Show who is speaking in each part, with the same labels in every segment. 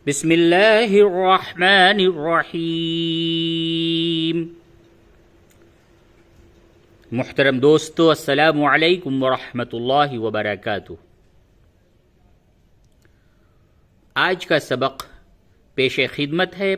Speaker 1: बिस्मिल्लाहिर्रहमानिर्रहीम। मुहतरम दोस्तों, अस्सलामु अलैकुम वरहमतुल्लाहि वबरकातुह। आज का सबक पेश खिदमत है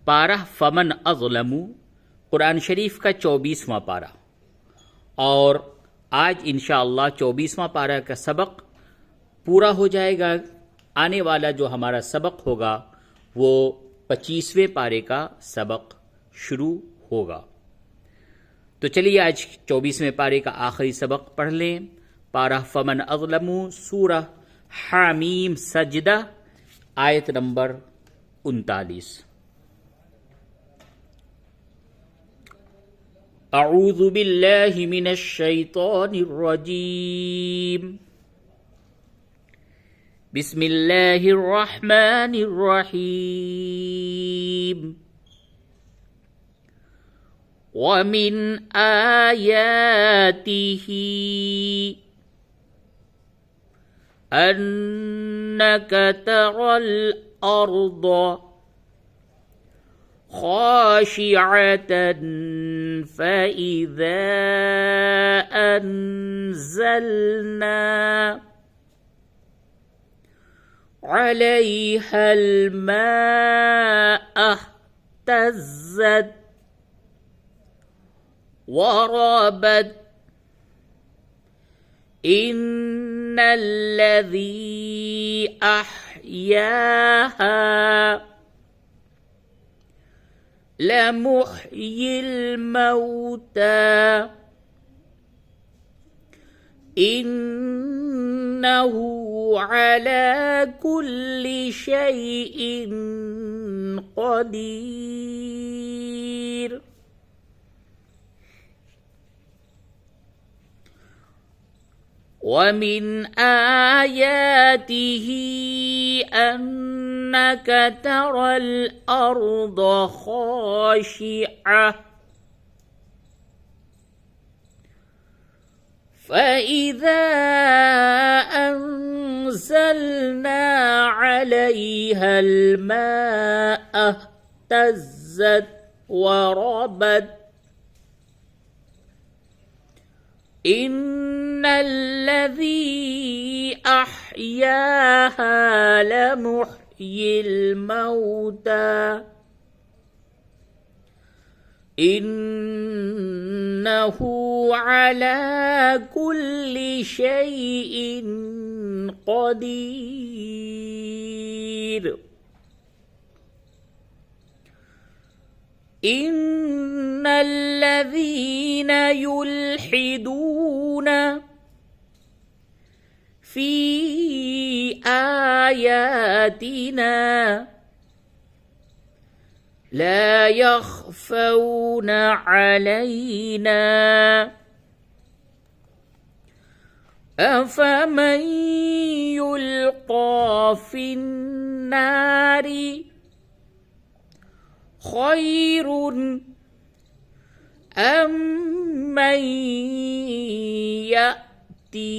Speaker 1: पारा फमन अज़लमु, कुरान शरीफ का 24वां पारा। और आज इंशाअल्लाह 24वां पारा का सबक पूरा हो जाएगा। आने वाला जो हमारा सबक होगा वो 25वें पारे का सबक शुरू होगा। तो चलिए आज 24वें पारे का आखिरी सबक पढ़ लें। पारा फमन अज़लमु, सूरह हामीम सजदा, आयत नंबर 39। अऊज़ु बिल्लाहि मिनश शैतानिर रजीम। बिस्मिल्लाहिर्रहमानिर्रहीम। वमिन आयातिही अन्नक तरल अर्द खाशिअतन फइज़ा अंज़लना अलैहल माअ इह्तज़्ज़त वरबत इन्नल्लज़ी अह्याहा लमुह्यिल मौता इन्नहु अला कुल्लि शैइन क़दीर। वमिन आयातिही अन्नक तरल अर्द खाशिअः फइज़ा अंज़लना अलैहल माअ इह्तज़्ज़त वरबत इन्नल्लज़ी अह्याहा लमुह्यिल मौता इन्नहु अला कुल्लि शैइन क़दीर। इन्नल्लज़ीन युल्हिदून फ़ी आयातिना ला यख़फ़ौन अलैना अफ़मन युल्क़ा फ़िन्नारि ख़ैरुन अम्मन यअती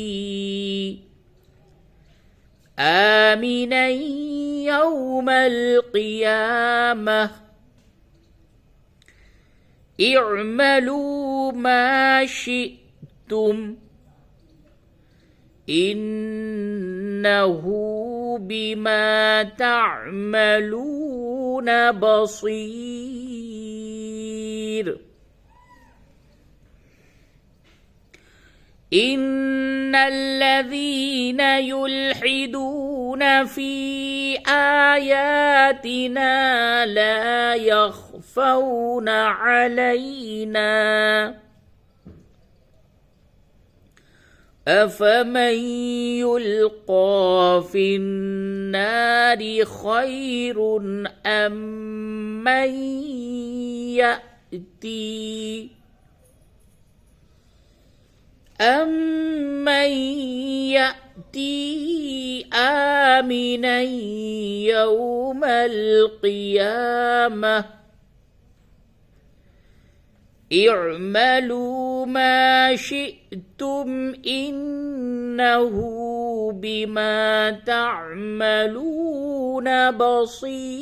Speaker 1: आमिनन यौमल क़ियामह इअमलू मा शिअ्तुम इन्नहु बिमा तअमलून बसीर। इन्नल्लज़ीन युल्हिदून फ़ी आयातिना ला यख़फ़ौन अलैना अफ़मन युल्क़ा फ़िन्नार ख़ैरुन अम्मन यअती आमिनन यौमल क़ियामह इअमलू मा शिअ्तुम इन्नहु बिमा तअमलून الكافرون بصير.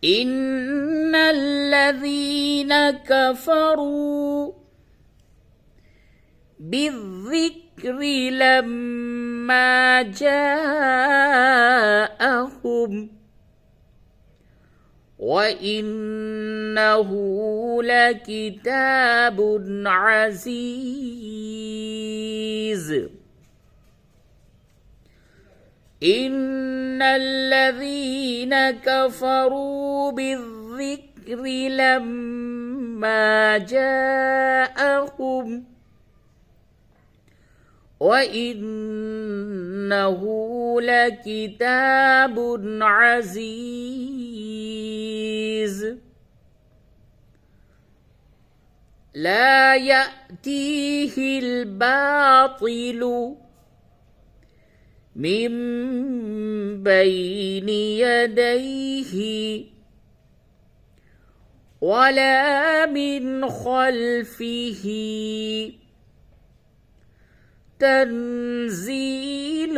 Speaker 1: إن الذين كفروا بالذكر لما جاءهم وإنه لكتاب عزيز. إن الذين كفروا بالذكر لما جاءهم وإنه لكتاب عزيز لا يأتيه الباطل من بين يديه ولا من خلفه تنزيل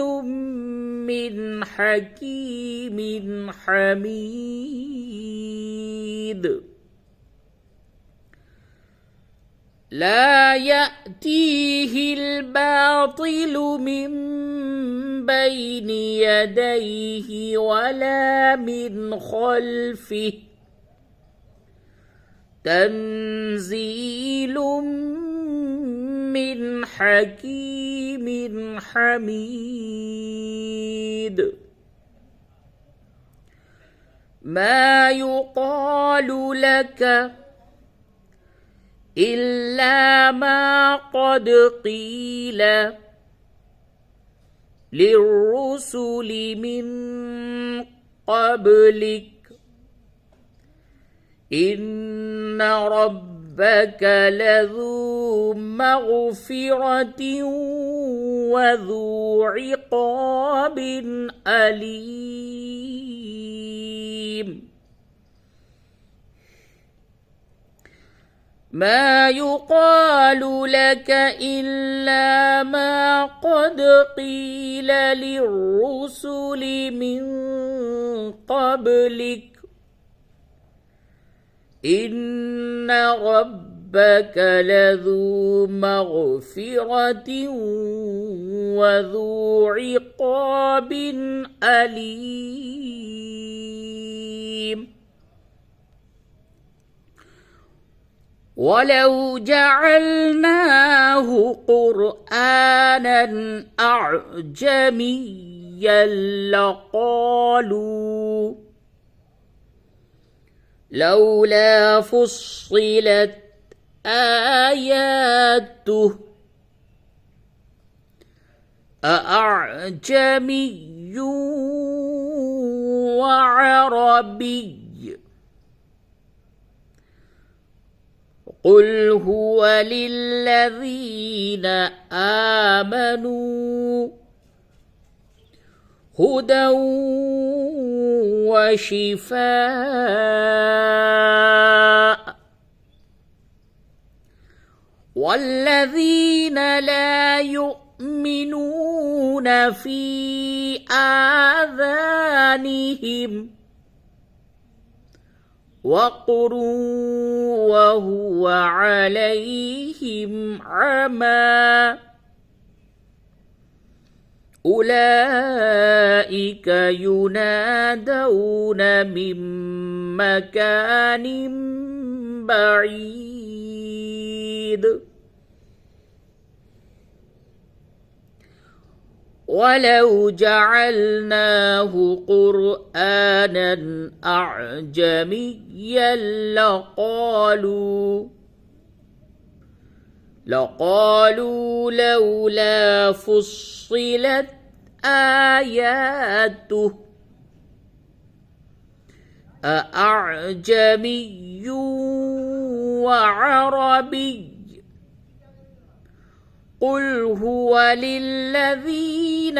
Speaker 1: من حكيم حميد. لا يأتيه الباطل من بين يديه ولا من خلفه تنزيل من حكيم حميد. ما يقال لك إلا ما قد قيل للرسل من قبلك إن ربك لذو مغفرة وذو عقاب أليم. ما يقال لك إلا ما قد قيل للرسل من قبلك إن ربك لذو مغفرة وذو عقاب أليم. ولو جعلناه قرآنا أعجميا لقالوا لولا فصلت آياته أأعجمي وعربي قل هو للذين آمنوا هدى وشفاء والذين لا يؤمنون في آذانهم وقر وهو عليهم عمى أولئك ينادون من مكان بعيد. ولو جعلناه قرآنا أعجميا لقالوا لولا فصلت آياته أأعجمي وعربي قل هو للذين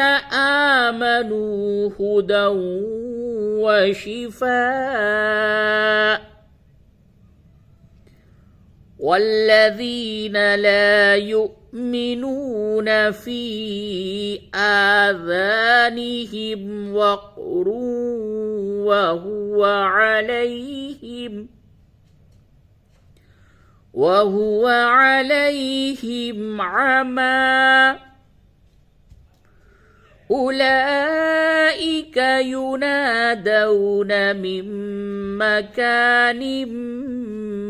Speaker 1: آمنوا هدى وشفاء والذين لا يؤمنون المؤمنون في آذانهم وقر وهو عليهم عمى أولئك ينادون من مكان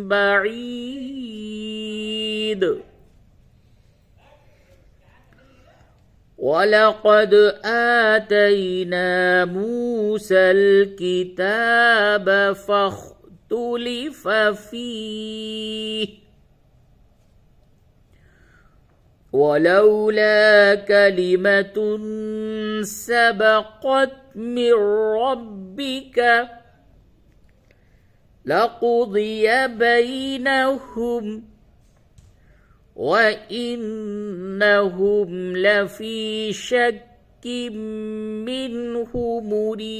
Speaker 1: بعيد ولقد آتينا موسى الكتاب فاختلف فيه ولولا كلمة سبقت من ربك لقضي بينهم وإنهم لفي شك منه مريب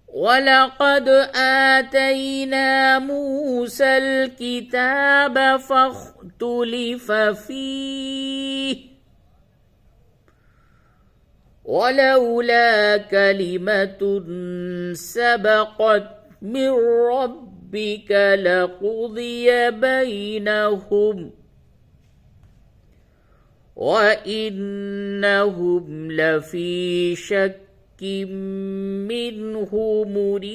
Speaker 1: ولقد آتينا موسى الكتاب فاختلف فيه ولولا كلمة سبقت من ربك لقضي بينهم وإنهم لفي شك منه مريب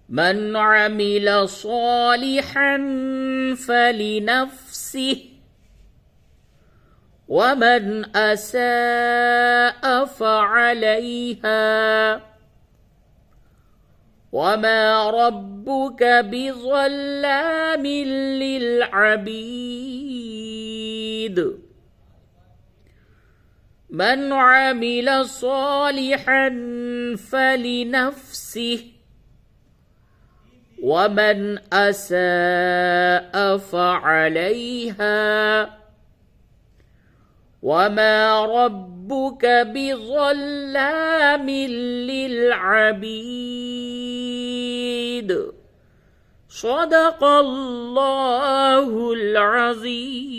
Speaker 1: من عمل صالحا فلنفسه ومن أساء فعليها وما ربك بظلام للعبيد من عمل صالحا فلنفسه ومن أساء فعليها وما ربك بظلام للعبيد صدق الله العظيم.